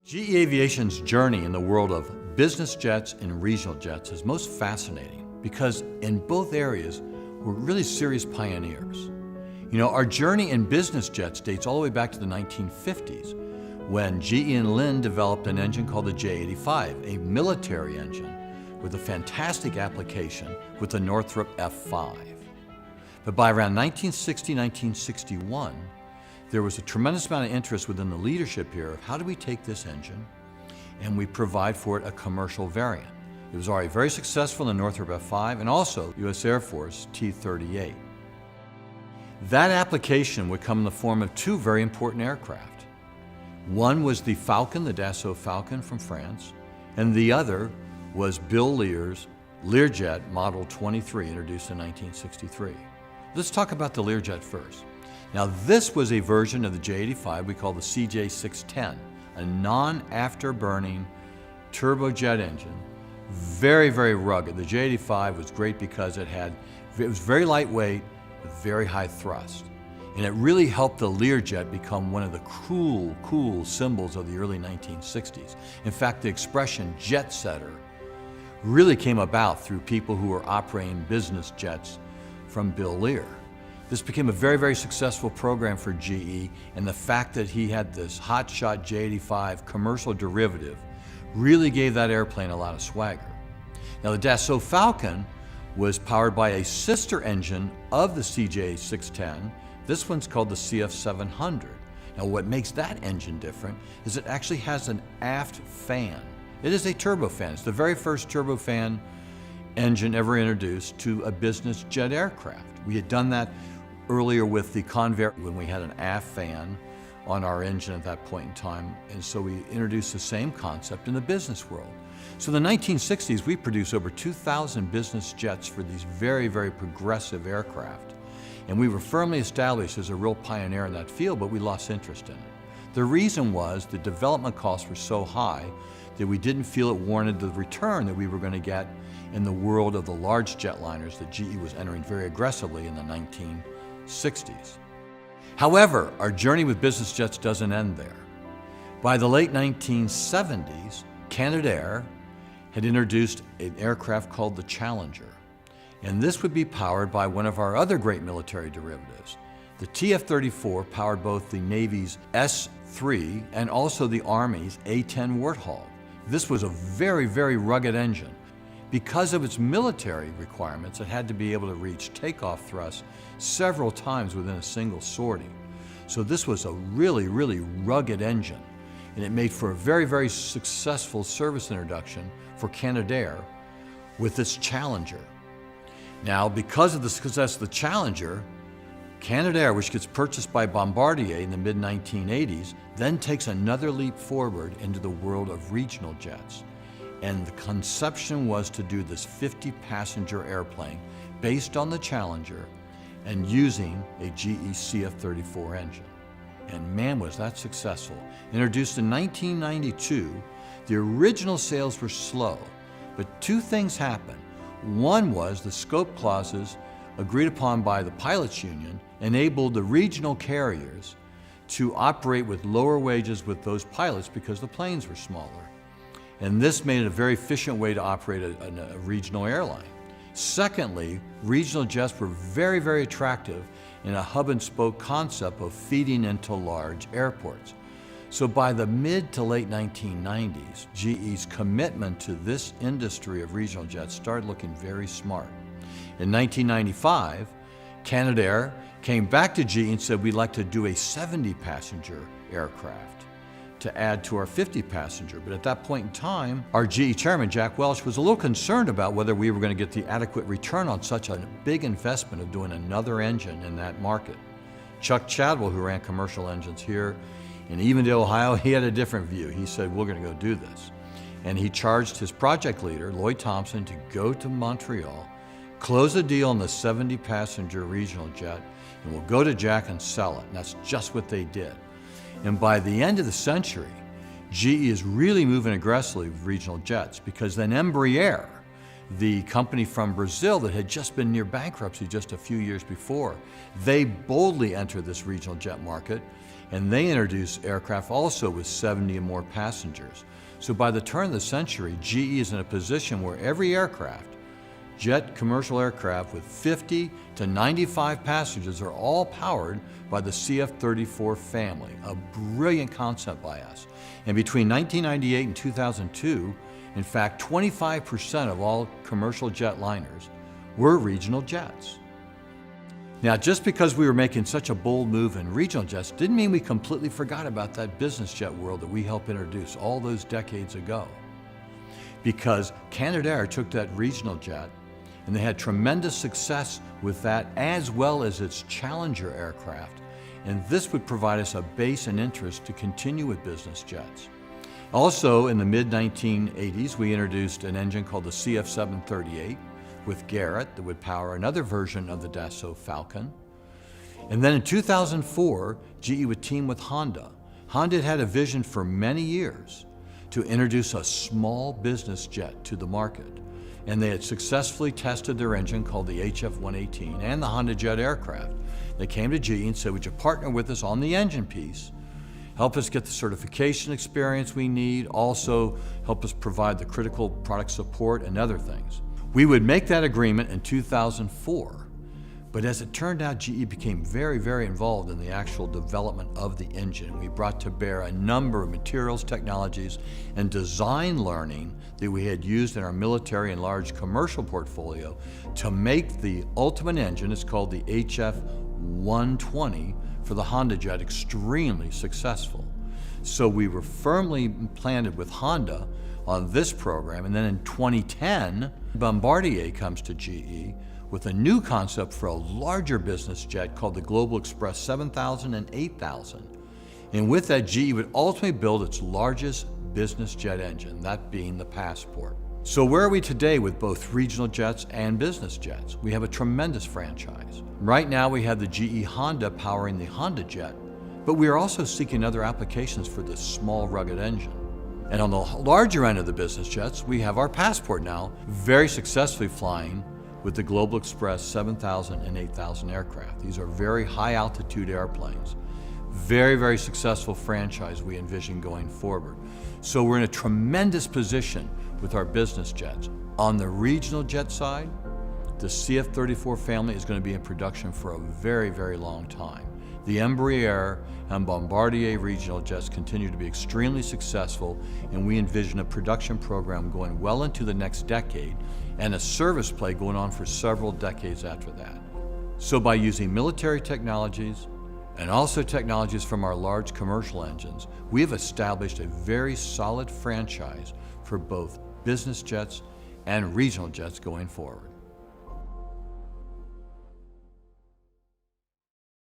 GE Aviation's journey in the world of business jets and regional jets is most fascinating because in both areas, we're really serious pioneers. You know, our journey in business jets dates all the way back to the 1950s when GE and Lynn developed an engine called the J85, a military engine with a fantastic application with the Northrop F5. But by around 1960, 1961, there was a tremendous amount of interest within the leadership here of how do we take this engine and we provide for it a commercial variant. It was already very successful in the Northrop F5 and also US Air Force T-38. That application would come in the form of two very important aircraft. One was the Falcon, the Dassault Falcon from France, and the other was Bill Lear's Learjet Model 23, introduced in 1963. Let's talk about the Learjet first. Now this was a version of the J85 we call the CJ610, a non-afterburning turbojet engine, very, very rugged. The J85 was great because it was very lightweight with very high thrust. And it really helped the Learjet become one of the cool symbols of the early 1960s. In fact, the expression jet setter really came about through people who were operating business jets from Bill Lear. This became a very, very successful program for GE, and the fact that he had this hotshot J85 commercial derivative really gave that airplane a lot of swagger. Now the Dassault Falcon was powered by a sister engine of the CJ610. This one's called the CF700. Now what makes that engine different is it actually has an aft fan. It is a turbofan. It's the very first turbofan engine ever introduced to a business jet aircraft. We had done that earlier with the Convair when we had an aft fan on our engine at that point in time, and so we introduced the same concept in the business world. So in the 1960s, we produced over 2,000 business jets for these very, very progressive aircraft, and we were firmly established as a real pioneer in that field, but we lost interest in it. The reason was the development costs were so high that we didn't feel it warranted the return that we were going to get in the world of the large jetliners that GE was entering very aggressively in the 1960s. However, our journey with business jets doesn't end there. By the late 1970s, Canadair had introduced an aircraft called the Challenger, and this would be powered by one of our other great military derivatives. The TF-34 powered both the Navy's S-3 and also the Army's A-10 Warthog. This was a very, very rugged engine. Because of its military requirements, it had to be able to reach takeoff thrust several times within a single sortie. So this was a really, really rugged engine, and it made for a very, very successful service introduction for Canadair with this Challenger. Now, because of the success of the Challenger, Canadair, which gets purchased by Bombardier in the mid-1980s, then takes another leap forward into the world of regional jets. And the conception was to do this 50-passenger airplane based on the Challenger and using a GE CF-34 engine. And man, was that successful. Introduced in 1992, the original sales were slow, but two things happened. One was the scope clauses agreed upon by the pilots union enabled the regional carriers to operate with lower wages with those pilots because the planes were smaller. And this made it a very efficient way to operate a regional airline. Secondly, regional jets were very, very attractive in a hub and spoke concept of feeding into large airports. So by the mid to late 1990s, GE's commitment to this industry of regional jets started looking very smart. In 1995, Canadair came back to GE and said we'd like to do a 70-passenger aircraft to add to our 50-passenger. But at that point in time, our GE chairman, Jack Welch, was a little concerned about whether we were going to get the adequate return on such a big investment of doing another engine in that market. Chuck Chadwell, who ran commercial engines here in Evendale, Ohio, he had a different view. He said, we're going to go do this. And he charged his project leader, Lloyd Thompson, to go to Montreal, close a deal on the 70-passenger regional jet, and we'll go to Jack and sell it. And that's just what they did. And by the end of the century, GE is really moving aggressively with regional jets because then Embraer, the company from Brazil that had just been near bankruptcy just a few years before, they boldly entered this regional jet market And they introduced aircraft also with 70 and more passengers. So by the turn of the century, GE is in a position where every aircraft, jet commercial aircraft with 50 to 95 passengers, are all powered by the CF-34 family, a brilliant concept by us. And between 1998 and 2002, in fact, 25% of all commercial jetliners were regional jets. Now, just because we were making such a bold move in regional jets didn't mean we completely forgot about that business jet world that we helped introduce all those decades ago. Because Canadair took that regional jet and they had tremendous success with that, as well as its Challenger aircraft. And this would provide us a base and interest to continue with business jets. Also, in the mid-1980s, we introduced an engine called the CF738 with Garrett that would power another version of the Dassault Falcon. And then in 2004, GE would team with Honda. Honda had a vision for many years to introduce a small business jet to the market. And they had successfully tested their engine called the HF-118 and the Honda Jet aircraft. They came to GE and said, would you partner with us on the engine piece, help us get the certification experience we need, also help us provide the critical product support and other things. We would make that agreement in 2004, but as it turned out, GE became very, very involved in the actual development of the engine. We brought to bear a number of materials, technologies, and design learning that we had used in our military and large commercial portfolio to make the ultimate engine. It's called the HF-120 for the Honda Jet extremely successful. So we were firmly planted with Honda on this program, and then in 2010, Bombardier comes to GE with a new concept for a larger business jet called the Global Express 7000 and 8000. And with that, GE would ultimately build its largest business jet engine, that being the Passport. So where are we today with both regional jets and business jets? We have a tremendous franchise. Right now we have the GE Honda powering the Honda Jet, but we are also seeking other applications for this small rugged engine. And on the larger end of the business jets, we have our Passport now, very successfully flying with the Global Express 7000 and 8000 aircraft. These are very high altitude airplanes. Very, very successful franchise we envision going forward. So we're in a tremendous position with our business jets. On the regional jet side, the CF-34 family is going to be in production for a very, very long time. The Embraer and Bombardier regional jets continue to be extremely successful, and we envision a production program going well into the next decade and a service play going on for several decades after that. So by using military technologies and also technologies from our large commercial engines, we have established a very solid franchise for both business jets and regional jets going forward.